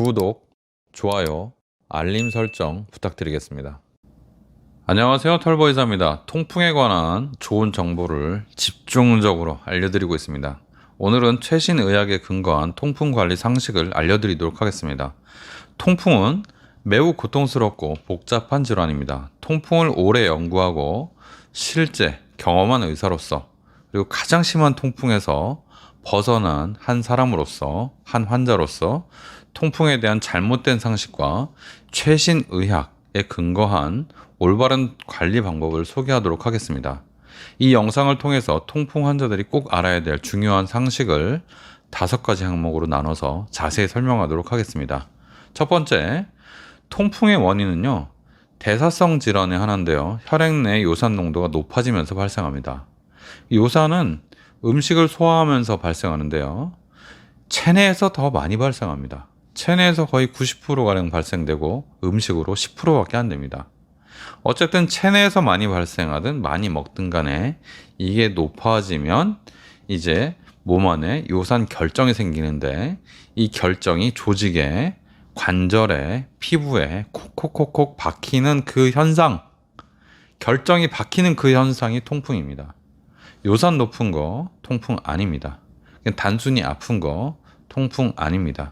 구독, 좋아요, 알림 설정 부탁드리겠습니다. 안녕하세요, 털보이사입니다. 통풍에 관한 좋은 정보를 집중적으로 알려드리고 있습니다. 오늘은 최신 의학에 근거한 통풍 관리 상식을 알려드리도록 하겠습니다. 통풍은 매우 고통스럽고 복잡한 질환입니다. 통풍을 오래 연구하고 실제 경험한 의사로서, 그리고 가장 심한 통풍에서 벗어난 한 사람으로서, 한 환자로서 통풍에 대한 잘못된 상식과 최신 의학에 근거한 올바른 관리 방법을 소개하도록 하겠습니다. 이 영상을 통해서 통풍 환자들이 꼭 알아야 될 중요한 상식을 5가지 항목으로 나눠서 자세히 설명하도록 하겠습니다. 첫 번째, 통풍의 원인은요, 대사성 질환의 하나인데요. 혈액 내 요산 농도가 높아지면서 발생합니다. 요산은 음식을 소화하면서 발생하는데요. 체내에서 더 많이 발생합니다. 체내에서 거의 90%가량 발생되고 음식으로 10%밖에 안 됩니다. 어쨌든 체내에서 많이 발생하든 많이 먹든 간에 이게 높아지면 이제 몸 안에 요산 결정이 생기는데, 이 결정이 조직에, 관절에, 피부에 콕콕콕콕 박히는 그 현상, 결정이 박히는 그 현상이 통풍입니다. 요산 높은 거 통풍 아닙니다. 그냥 단순히 아픈 거 통풍 아닙니다.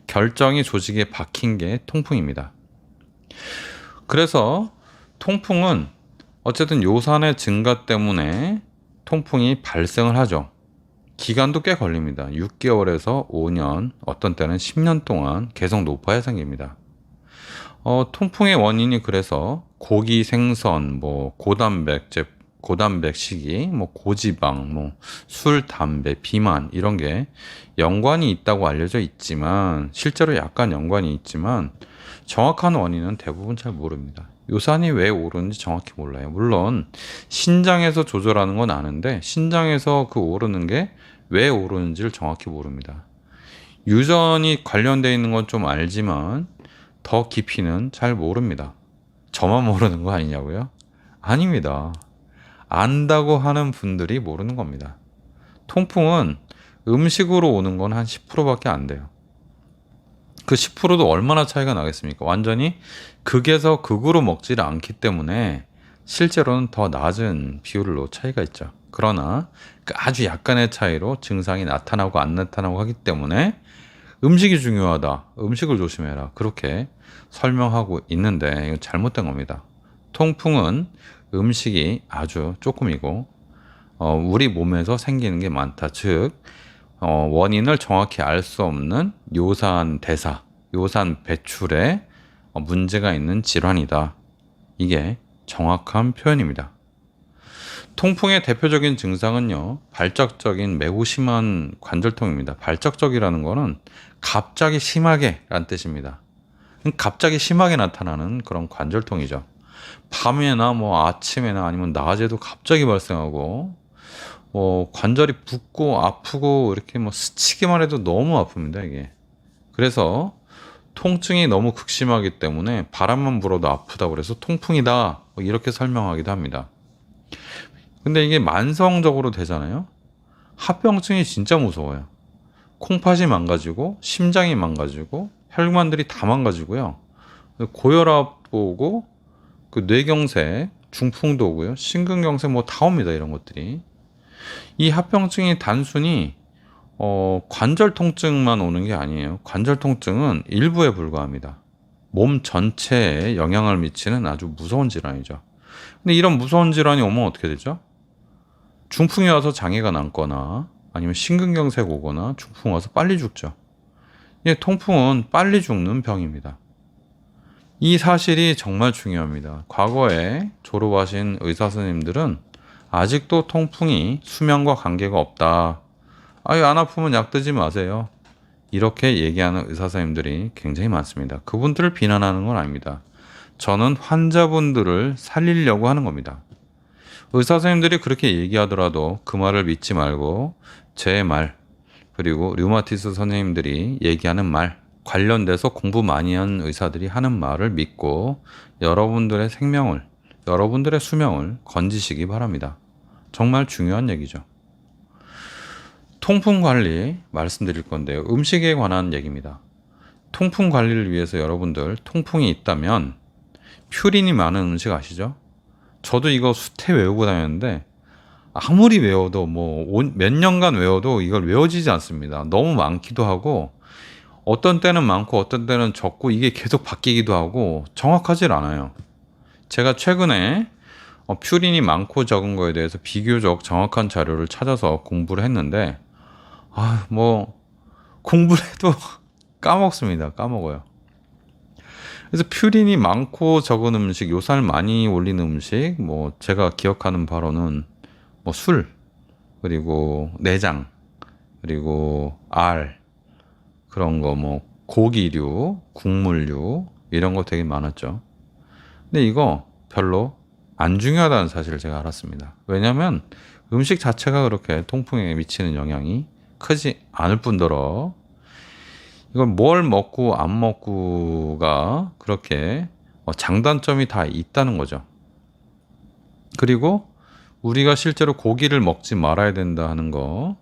결정이 조직에 박힌 게 통풍입니다. 그래서 통풍은 어쨌든 요산의 증가 때문에 통풍이 발생을 하죠. 기간도 꽤 걸립니다. 6개월에서 5년, 어떤 때는 10년 동안 계속 높아야 생깁니다. 통풍의 원인이 그래서 고기, 생선, 고단백 식이, 고지방, 술, 담배, 비만 이런 게 연관이 있다고 알려져 있지만, 실제로 약간 연관이 있지만 정확한 원인은 대부분 잘 모릅니다. 요산이 왜 오르는지 정확히 몰라요. 물론 신장에서 조절하는 건 아는데, 신장에서 그 오르는 게 왜 오르는지를 정확히 모릅니다. 유전이 관련되어 있는 건 좀 알지만 더 깊이는 잘 모릅니다. 저만 모르는 거 아니냐고요? 아닙니다. 안다고 하는 분들이 모르는 겁니다. 통풍은 음식으로 오는 건 한 10%밖에 안 돼요. 그 10%도 얼마나 차이가 나겠습니까? 완전히 극에서 극으로 먹지를 않기 때문에 실제로는 더 낮은 비율로 차이가 있죠. 그러나 아주 약간의 차이로 증상이 나타나고 안 나타나고 하기 때문에 음식이 중요하다, 음식을 조심해라, 그렇게 설명하고 있는데 이건 잘못된 겁니다. 통풍은 음식이 아주 조금이고 우리 몸에서 생기는 게 많다. 즉 원인을 정확히 알 수 없는 요산 대사, 요산 배출에 문제가 있는 질환이다. 이게 정확한 표현입니다. 통풍의 대표적인 증상은요, 발작적인 매우 심한 관절통입니다. 발작적이라는 거는 갑자기 심하게 라는 뜻입니다. 갑자기 심하게 나타나는 그런 관절통이죠. 밤에나 아침에나 아니면 낮에도 갑자기 발생하고, 관절이 붓고 아프고 이렇게 스치기만 해도 너무 아픕니다, 이게. 그래서 통증이 너무 극심하기 때문에 바람만 불어도 아프다고 그래서 통풍이다, 이렇게 설명하기도 합니다. 근데 이게 만성적으로 되잖아요. 합병증이 진짜 무서워요. 콩팥이 망가지고 심장이 망가지고 혈관들이 다 망가지고요. 고혈압 오고 그 뇌경색, 중풍도 오고요. 심근경색 다 옵니다. 이런 것들이. 이 합병증이 단순히 관절 통증만 오는 게 아니에요. 관절 통증은 일부에 불과합니다. 몸 전체에 영향을 미치는 아주 무서운 질환이죠. 근데 이런 무서운 질환이 오면 어떻게 되죠? 중풍이 와서 장애가 남거나 아니면 심근경색 오거나 중풍 와서 빨리 죽죠. 통풍은 빨리 죽는 병입니다. 이 사실이 정말 중요합니다. 과거에 졸업하신 의사 선생님들은 아직도 통풍이 수면과 관계가 없다, 안 아프면 약 드지 마세요, 이렇게 얘기하는 의사 선생님들이 굉장히 많습니다. 그분들을 비난하는 건 아닙니다. 저는 환자분들을 살리려고 하는 겁니다. 의사 선생님들이 그렇게 얘기하더라도 그 말을 믿지 말고 제 말, 그리고 류마티스 선생님들이 얘기하는 말, 관련돼서 공부 많이 한 의사들이 하는 말을 믿고 여러분들의 생명을, 여러분들의 수명을 건지시기 바랍니다. 정말 중요한 얘기죠. 통풍 관리 말씀드릴 건데요. 음식에 관한 얘기입니다. 통풍 관리를 위해서 여러분들 통풍이 있다면 퓨린이 많은 음식 아시죠? 저도 이거 수태 외우고 다녔는데 아무리 외워도 뭐 몇 년간 외워도 이걸 외워지지 않습니다. 너무 많기도 하고 어떤 때는 많고 어떤 때는 적고 이게 계속 바뀌기도 하고 정확하질 않아요. 제가 최근에 퓨린이 많고 적은 거에 대해서 비교적 정확한 자료를 찾아서 공부를 했는데 뭐 공부를 해도 까먹습니다. 까먹어요. 그래서 퓨린이 많고 적은 음식, 요산을 많이 올리는 음식, 뭐 제가 기억하는 바로는 뭐 술, 그리고 내장, 그리고 알, 그런 거 뭐 고기류, 국물류 이런 거 되게 많았죠. 근데 이거 별로 안 중요하다는 사실을 제가 알았습니다. 왜냐하면 음식 자체가 그렇게 통풍에 미치는 영향이 크지 않을 뿐더러 이걸 뭘 먹고 안 먹고가 그렇게 장단점이 다 있다는 거죠. 그리고 우리가 실제로 고기를 먹지 말아야 된다 하는 거,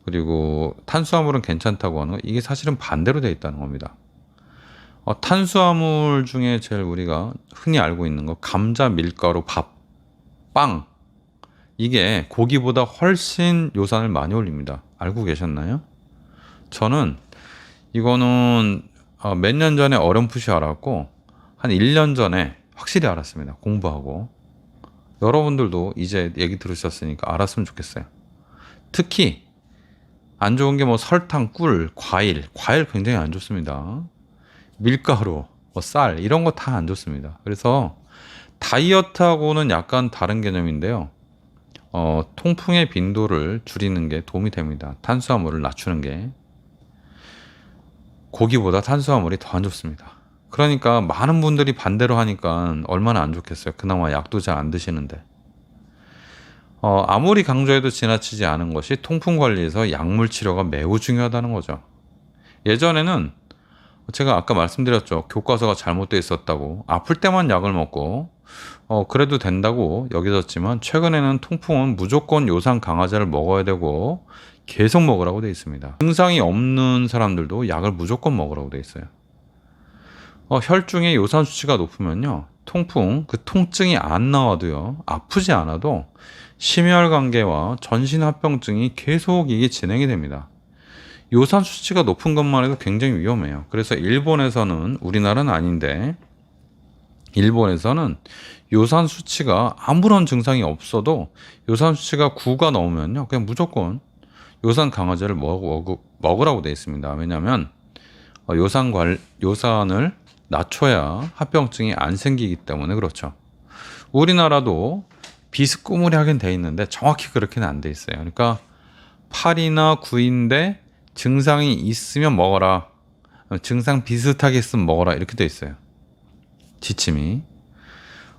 그리고 탄수화물은 괜찮다고 하는 거, 이게 사실은 반대로 되어 있다는 겁니다. 탄수화물 중에 제일 우리가 흔히 알고 있는 거, 감자, 밀가루, 밥, 빵, 이게 고기보다 훨씬 요산을 많이 올립니다. 알고 계셨나요? 저는 이거는 몇 년 전에 어렴풋이 알았고 한 1년 전에 확실히 알았습니다. 공부하고. 여러분들도 이제 얘기 들으셨으니까 알았으면 좋겠어요. 특히 안 좋은 게 뭐 설탕, 꿀, 과일 굉장히 안 좋습니다. 밀가루, 뭐 쌀 이런 거 다 안 좋습니다. 그래서 다이어트하고는 약간 다른 개념인데요. 통풍의 빈도를 줄이는 게 도움이 됩니다. 탄수화물을 낮추는 게. 고기보다 탄수화물이 더 안 좋습니다. 그러니까 많은 분들이 반대로 하니까 얼마나 안 좋겠어요. 그나마 약도 잘 안 드시는데. 아무리 강조해도 지나치지 않은 것이 통풍 관리에서 약물 치료가 매우 중요하다는 거죠. 예전에는 제가 아까 말씀드렸죠. 교과서가 잘못되어 있었다고. 아플 때만 약을 먹고 그래도 된다고 여겨졌지만 최근에는 통풍은 무조건 요산 강화제를 먹어야 되고 계속 먹으라고 되어 있습니다. 증상이 없는 사람들도 약을 무조건 먹으라고 되어 있어요. 혈중의 요산 수치가 높으면요, 통풍, 그 통증이 안 나와도요, 아프지 않아도 심혈관계와 전신합병증이 계속 이게 진행이 됩니다. 요산 수치가 높은 것만 해도 굉장히 위험해요. 그래서 일본에서는, 우리나라는 아닌데 일본에서는 요산 수치가 아무런 증상이 없어도 요산 수치가 9가 넘으면요, 그냥 무조건 요산 강화제를 먹으라고 되어 있습니다. 왜냐하면 요산을 낮춰야 합병증이 안 생기기 때문에 그렇죠. 우리나라도 비스꾸무리하긴 돼 있는데 정확히 그렇게는 안 돼 있어요. 그러니까 8이나 9인데 증상이 있으면 먹어라, 증상 비슷하게 있으면 먹어라, 이렇게 돼 있어요. 지침이.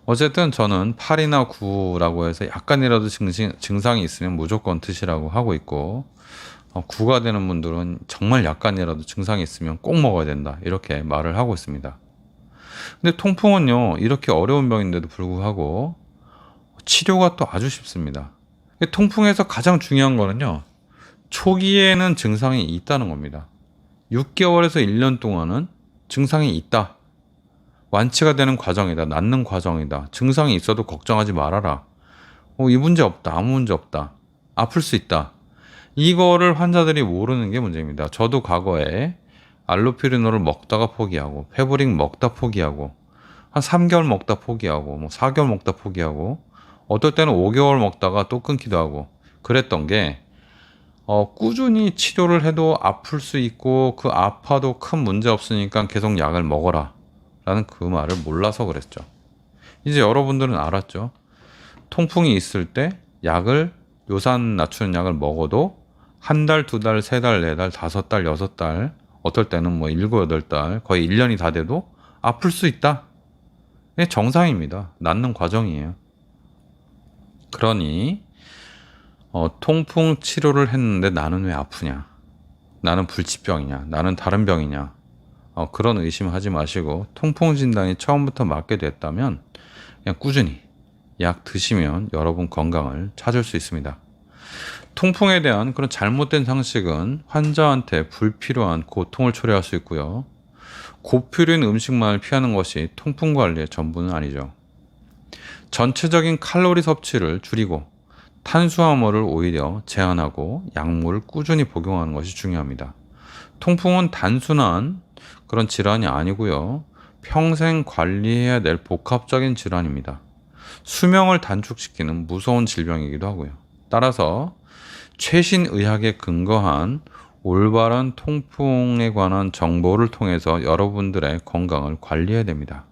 어쨌든 저는 8이나 9라고 해서 약간이라도 증상이 있으면 무조건 드시라고 하고 있고, 9가 되는 분들은 정말 약간이라도 증상이 있으면 꼭 먹어야 된다, 이렇게 말을 하고 있습니다. 근데 통풍은요, 이렇게 어려운 병인데도 불구하고 치료가 또 아주 쉽습니다. 통풍에서 가장 중요한 거는요, 초기에는 증상이 있다는 겁니다. 6개월에서 1년 동안은 증상이 있다, 완치가 되는 과정이다, 낫는 과정이다, 증상이 있어도 걱정하지 말아라, 이 문제 없다, 아무 문제 없다, 아플 수 있다, 이거를 환자들이 모르는 게 문제입니다. 저도 과거에 알로피리놀을 먹다가 포기하고, 페브릭 먹다 포기하고, 한 3개월 먹다 포기하고, 뭐 4개월 먹다 포기하고, 어떨 때는 5개월 먹다가 또 끊기도 하고 그랬던 게, 꾸준히 치료를 해도 아플 수 있고, 그 아파도 큰 문제 없으니까 계속 약을 먹어라 라는 그 말을 몰라서 그랬죠. 이제 여러분들은 알았죠. 통풍이 있을 때 요산 낮추는 약을 먹어도 한 달, 두 달, 세 달, 네 달, 5달, 6달, 어떨 때는 뭐 7, 8달, 거의 1년이 다 돼도 아플 수 있다. 이게 정상입니다. 낫는 과정이에요. 그러니 통풍 치료를 했는데 나는 왜 아프냐, 나는 불치병이냐, 나는 다른 병이냐, 그런 의심하지 마시고, 통풍 진단이 처음부터 맞게 됐다면 그냥 꾸준히 약 드시면 여러분 건강을 찾을 수 있습니다. 통풍에 대한 그런 잘못된 상식은 환자한테 불필요한 고통을 초래할 수 있고요, 고퓨린 음식만을 피하는 것이 통풍 관리의 전부는 아니죠. 전체적인 칼로리 섭취를 줄이고 탄수화물을 오히려 제한하고 약물을 꾸준히 복용하는 것이 중요합니다. 통풍은 단순한 그런 질환이 아니고요. 평생 관리해야 될 복합적인 질환입니다. 수명을 단축시키는 무서운 질병이기도 하고요. 따라서 최신 의학에 근거한 올바른 통풍에 관한 정보를 통해서 여러분들의 건강을 관리해야 됩니다.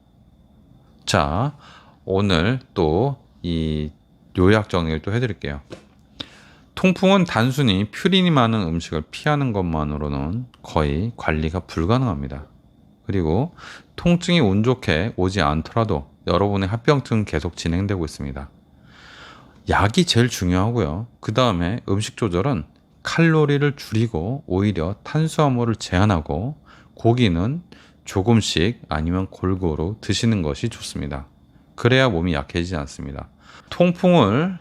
자, 오늘 또 이 요약 정리를 또 해드릴게요. 통풍은 단순히 퓨린이 많은 음식을 피하는 것만으로는 거의 관리가 불가능합니다. 그리고 통증이 운 좋게 오지 않더라도 여러분의 합병증은 계속 진행되고 있습니다. 약이 제일 중요하고요. 그 다음에 음식 조절은 칼로리를 줄이고 오히려 탄수화물을 제한하고 고기는 조금씩 아니면 골고루 드시는 것이 좋습니다. 그래야 몸이 약해지지 않습니다. 통풍을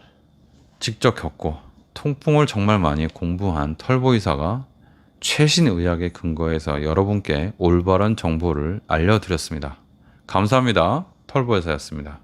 직접 겪고 통풍을 정말 많이 공부한 털보이사가 최신 의학에 근거해서 여러분께 올바른 정보를 알려드렸습니다. 감사합니다. 털보이사였습니다.